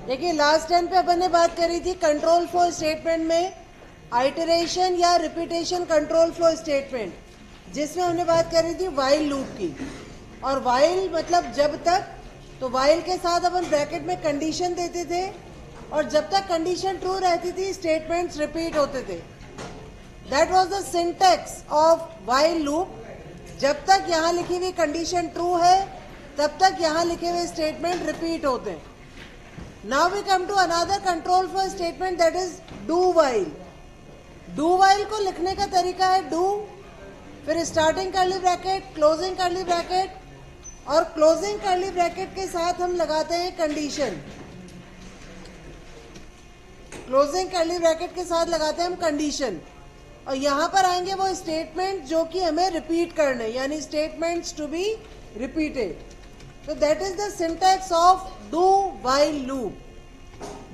देखिए last time पे अपन ने बात करी थी कंट्रोल फ्लो स्टेटमेंट में आइटरेशन या रिपीटेशन कंट्रोल फ्लो स्टेटमेंट, जिसमें हमने बात करी थी वाइल लूप की। और वाइल मतलब जब तक, तो वाइल के साथ अपन ब्रैकेट में कंडीशन देते थे और जब तक कंडीशन ट्रू रहती थी स्टेटमेंट्स रिपीट होते थे। That was the syntax of while loop. जब तक यहाँ लिखी हुई कंडीशन ट्रू है तब तक यहाँ लिखे हुए स्टेटमेंट रिपीट होते हैं। Now we come to another control flow statement, that is do while. Do while को लिखने का तरीका है डू, फिर starting curly bracket, closing curly bracket, और क्लोजिंग कर्ली ब्रैकेट के साथ हम लगाते हैं कंडीशन। क्लोजिंग कर्ली ब्रैकेट के साथ लगाते हैं हम कंडीशन, और यहां पर आएंगे वो स्टेटमेंट जो कि हमें रिपीट करने, यानी स्टेटमेंट्स टू बी रिपीटेड। तो that is the syntax of do while loop.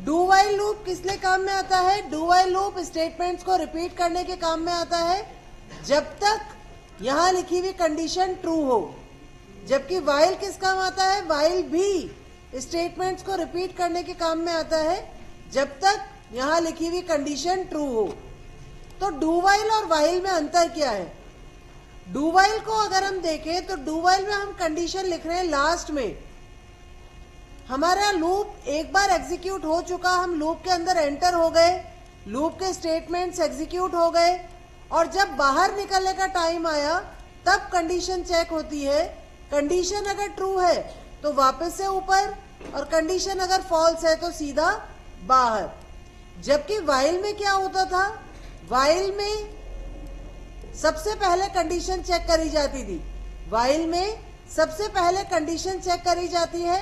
Do while loop किस लिए काम में आता है? डू वाइल लूप स्टेटमेंट्स को रिपीट करने के काम में आता है जब तक यहां लिखी हुई कंडीशन ट्रू हो। जबकि वाइल किस काम आता है? वाइल भी स्टेटमेंट्स को रिपीट करने के काम में आता है जब तक यहां लिखी हुई कंडीशन ट्रू हो। तो डू वाइल और वाइल में अंतर क्या है? डू वाइल को अगर हम देखें तो डू वाइल में हम कंडीशन लिख रहे हैं लास्ट में। हमारा लूप एक बार एग्जीक्यूट हो चुका, हम लूप के अंदर एंटर हो गए, लूप के स्टेटमेंट्स एग्जीक्यूट हो गए, और जब बाहर निकलने का टाइम आया तब कंडीशन चेक होती है। कंडीशन अगर ट्रू है तो वापस से ऊपर, और कंडीशन अगर फॉल्स है तो सीधा बाहर। जबकि वाइल में क्या होता था? वाइल में सबसे पहले कंडीशन चेक करी जाती थी। वाइल में सबसे पहले कंडीशन चेक करी जाती है।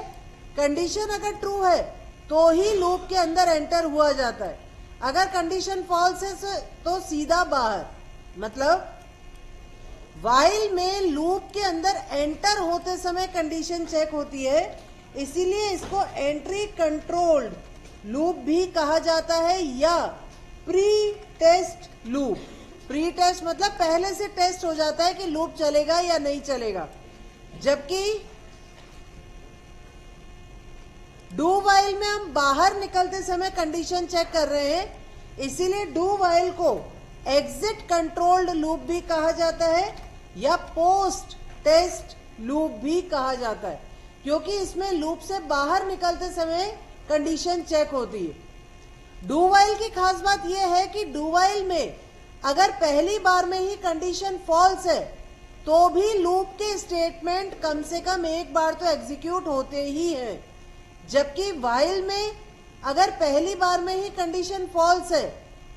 कंडीशन अगर ट्रू है तो ही लूप के अंदर एंटर हुआ जाता है, अगर कंडीशन फॉल्स है तो सीधा बाहर। मतलब वाइल में लूप के अंदर एंटर होते समय कंडीशन चेक होती है, इसीलिए इसको एंट्री कंट्रोल्ड लूप भी कहा जाता है, या pre test loop. Pre test मतलब पहले से टेस्ट हो जाता है कि लूप चलेगा या नहीं चलेगा। जबकि डू वाइल में हम बाहर निकलते समय कंडीशन चेक कर रहे हैं, इसीलिए डू वाइल को एग्जिट कंट्रोल्ड लूप भी कहा जाता है या पोस्ट टेस्ट लूप भी कहा जाता है, क्योंकि इसमें लूप से बाहर निकलते समय कंडीशन चेक होती है। डू वाइल की खास बात यह है कि डू वाइल में अगर पहली बार में ही कंडीशन फॉल्स है तो भी लूप के स्टेटमेंट कम से कम एक बार तो एग्जीक्यूट होते ही हैं। जबकि वाइल में अगर पहली बार में ही कंडीशन फॉल्स है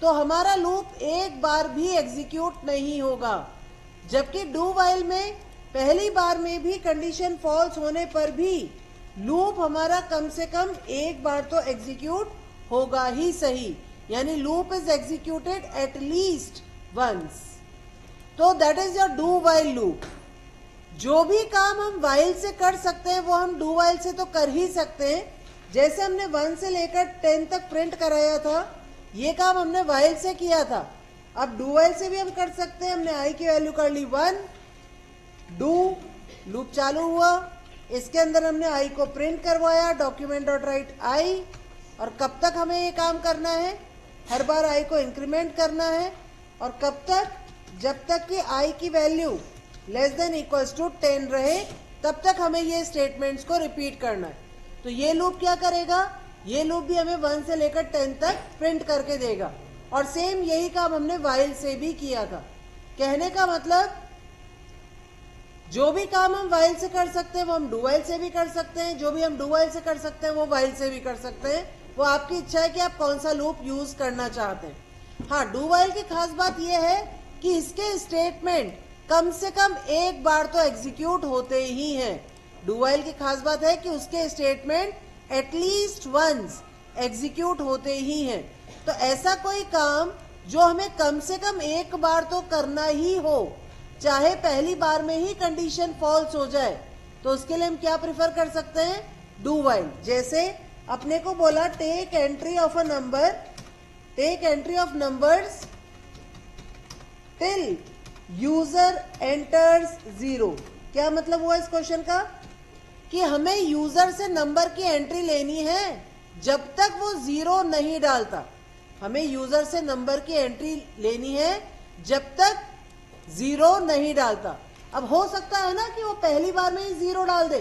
तो हमारा लूप एक बार भी एग्जीक्यूट नहीं होगा। जबकि डू वाइल में पहली बार में भी कंडीशन फॉल्स होने पर भी लूप हमारा कम से कम एक बार तो एग्जीक्यूट होगा ही सही, यानी loop is executed at least once. तो that is your do while loop. जो भी काम हम वाइल से कर सकते हैं वो हम डू वाइल से तो कर ही सकते हैं। जैसे हमने 1 से लेकर 10 तक प्रिंट कराया था, ये काम हमने वाइल से किया था। अब डू वाइल से भी हम कर सकते हैं। हमने आई की वैल्यू कर ली 1, डू लूप चालू हुआ, इसके अंदर हमने आई को प्रिंट करवाया, डॉक्यूमेंट डॉट राइट आई, और कब तक हमें ये काम करना है? हर बार आई को इंक्रीमेंट करना है, और कब तक? जब तक कि आई की value less than equals to 10 रहे, तब तक हमें ये स्टेटमेंट्स को रिपीट करना है। तो ये लूप क्या करेगा? ये लूप भी हमें 1 से लेकर 10 तक प्रिंट करके देगा, और सेम यही काम हमने वाइल से भी किया था। कहने का मतलब जो भी काम हम वाइल से कर सकते हैं वो हम डू वाइल से भी कर सकते हैं, जो भी हम डू वाइल से कर सकते हैं वो वाइल से भी कर सकते हैं। वो आपकी इच्छा है कि आप कौन सा लूप यूज करना चाहते हैं। हाँ, डू वाइल की खास बात यह है कि इसके स्टेटमेंट कम से कम एक बार तो एग्जीक्यूट होते ही हैं। डू वाइल की खास बात है कि उसके स्टेटमेंट एटलीस्ट वंस एग्जीक्यूट होते ही हैं। तो ऐसा कोई काम जो हमें कम से कम एक बार तो करना ही हो, चाहे पहली बार में ही कंडीशन फॉल्स हो जाए, तो उसके लिए हम क्या प्रिफर कर सकते हैं? Do while. जैसे अपने को बोला take entry of a number, take entry of numbers till user enters 0। क्या मतलब हुआ इस क्वेश्चन का? कि हमें यूजर से नंबर की एंट्री लेनी है जब तक वो 0 नहीं डालता। हमें यूजर से नंबर की एंट्री लेनी है जब तक 0 नहीं डालता। अब हो सकता है ना कि वो पहली बार में ही 0 डाल दे,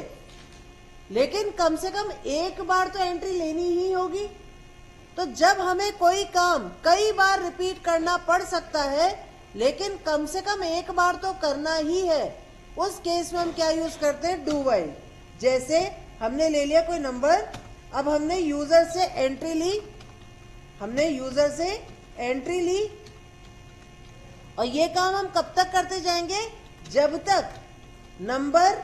लेकिन कम से कम एक बार तो एंट्री लेनी ही होगी। तो जब हमें कोई काम कई बार रिपीट करना पड़ सकता है, लेकिन कम से कम एक बार तो करना ही है, उस केस में हम क्या यूज करते हैं, डू वाइल। जैसे हमने ले लिया कोई नंबर, अब हमने यूजर से एंट्री ली, और ये काम हम कब तक करते जाएंगे, जब तक नंबर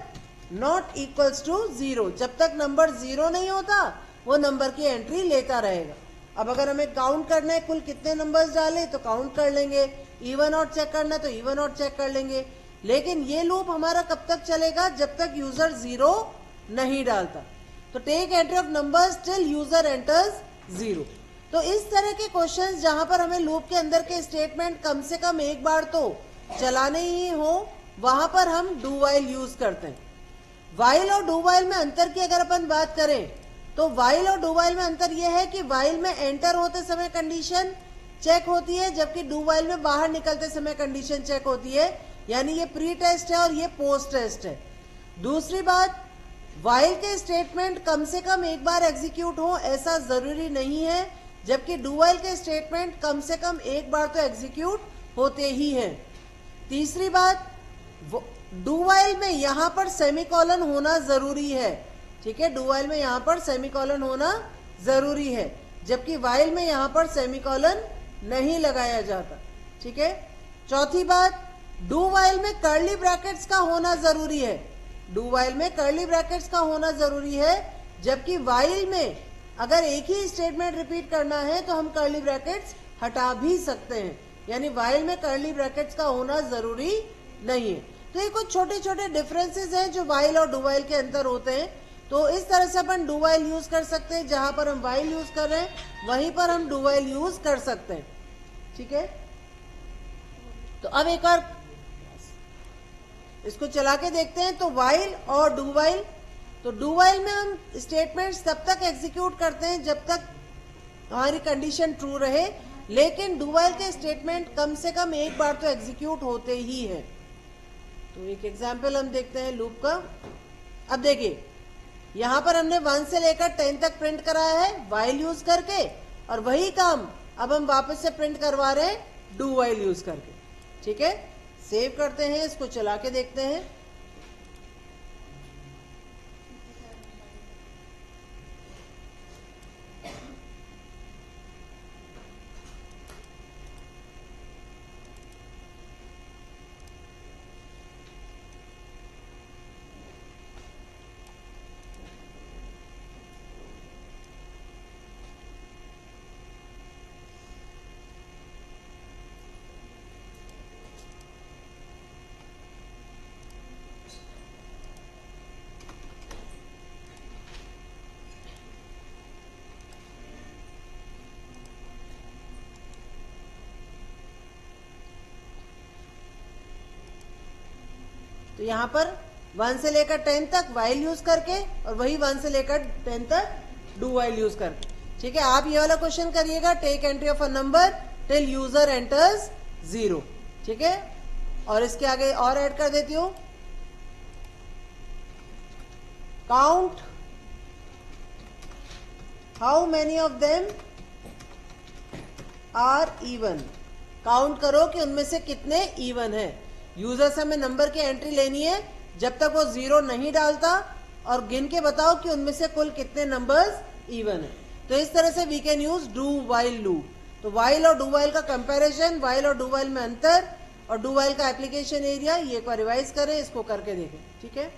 नॉट इक्वल्स टू 0, जब तक नंबर 0 नहीं होता वो नंबर की एंट्री लेता रहेगा। अब अगर हमें काउंट करना है कुल कितने नंबर्स डाले तो काउंट कर लेंगे, इवन ऑड चेक करना है तो इवन ऑड चेक कर लेंगे। लेकिन ये लूप हमारा कब तक चलेगा, जब तक यूजर 0 नहीं डालता। तो take entry of numbers till user enters 0। तो इस तरह के क्वेश्चंस जहां पर हमें लूप के अंदर के स्टेटमेंट कम से कम एक बार तो चलाने ही हो, वहां पर हम डू वाइल यूज करते हैं। वाइल और डू वाइल में अंतर की अगर अपन बात करें तो वाइल और डू वाइल में अंतर यह है कि वाइल में एंटर होते समय कंडीशन चेक होती है, जबकि डू वाइल में बाहर निकलते समय कंडीशन चेक होती है। यानी ये प्री टेस्ट है और ये पोस्ट टेस्ट है। दूसरी बात, वाइल के स्टेटमेंट कम से कम एक बार एग्जीक्यूट हो ऐसा जरूरी नहीं है, जबकि डू वाइल के स्टेटमेंट कम से कम एक बार तो एग्जीक्यूट होते ही हैं। तीसरी बात, डू वाइल में यहां पर सेमीकोलन होना जरूरी है। ठीक है, डू वाइल में यहां पर सेमीकोलन होना जरूरी है, जबकि वाइल में यहां पर सेमीकोलन नहीं लगाया जाता। ठीक है। चौथी बात, डू वाइल में कर्ली ब्रैकेट्स का होना जरूरी है। डू वाइल में कर्ली ब्रैकेट्स का होना जरूरी है, जबकि वाइल में अगर एक ही स्टेटमेंट रिपीट करना है तो हम कर्ली ब्रैकेट्स हटा भी सकते हैं। यानी वाइल में कर्ली ब्रैकेट्स का होना जरूरी नहीं है। तो ये कुछ छोटे छोटे डिफरेंसेस हैं जो वाइल और डू वाइल के अंदर होते हैं। तो इस तरह से अपन डू वाइल यूज कर सकते हैं, जहां पर हम वाइल यूज कर रहे हैं वहीं पर हम डू वाइल यूज कर सकते हैं। ठीक है। तो अब एक बार इसको चला के देखते हैं। तो वाइल और डू वाइल, तो डू वाइल में हम स्टेटमेंट्स तब तक एग्जीक्यूट करते हैं जब तक हमारी कंडीशन ट्रू रहे, लेकिन डू वाइल के स्टेटमेंट कम से कम एक बार तो एग्जीक्यूट होते ही है। तो एक एग्जांपल हम देखते हैं लूप का। अब देखिए, यहां पर हमने 1 से लेकर 10 तक प्रिंट कराया है वाइल यूज करके, और वही काम अब हम वापस से प्रिंट करवा रहे हैं डू वाइल यूज करके। ठीक है, सेव करते हैं, इसको चला के देखते हैं। तो यहां पर 1 से लेकर 10 तक वाइल यूज करके, और वही 1 से लेकर 10 तक डू वाइल यूज करके। ठीक है, आप ये वाला क्वेश्चन करिएगा, take entry of a number till user enters 0। ठीक है, और इसके आगे और ऐड कर देती हूं, count how many of them are even. Count करो कि उनमें से कितने इवन है। यूजर से हमें नंबर की एंट्री लेनी है जब तक वो 0 नहीं डालता, और गिन के बताओ कि उनमें से कुल कितने नंबर्स इवन है। तो इस तरह से we can use do while loop. तो वाइल और डू वाइल का कंपैरिजन, वाइल और डू वाइल में अंतर, और डू वाइल का एप्लीकेशन एरिया, ये एक बार रिवाइज करें, इसको करके देखें। ठीक है।